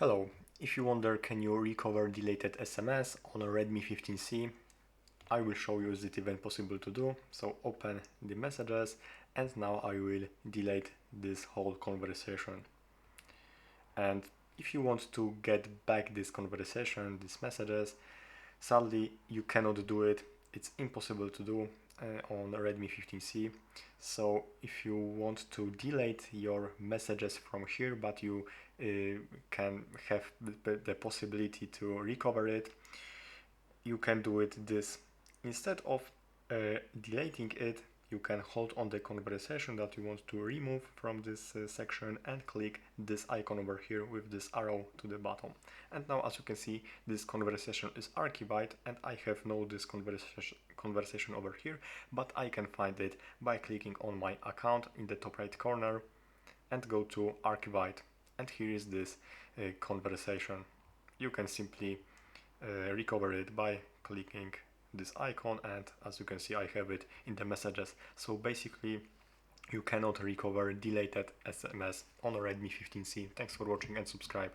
Hello, if you wonder can you recover deleted SMS on a Redmi 15C, I will show you is it even possible to do. So open the messages and now I will delete this whole conversation. And if you want to get back this conversation, these messages, sadly you cannot do it. It's impossible to do on Redmi 15C. So if you want to delete your messages from here, but you can have the possibility to recover it, you can do it this. Instead of deleting it, you can hold on the conversation that you want to remove from this section and click this icon over here with this arrow to the bottom. And now, as you can see, this conversation is archived and I have no this conversation over here, but I can find it by clicking on my account in the top right corner and go to archived. And here is this conversation. You can simply recover it by clicking this icon, and as you can see I have it in the messages. So basically you cannot recover deleted SMS on a Redmi 15C. Thanks for watching and subscribe.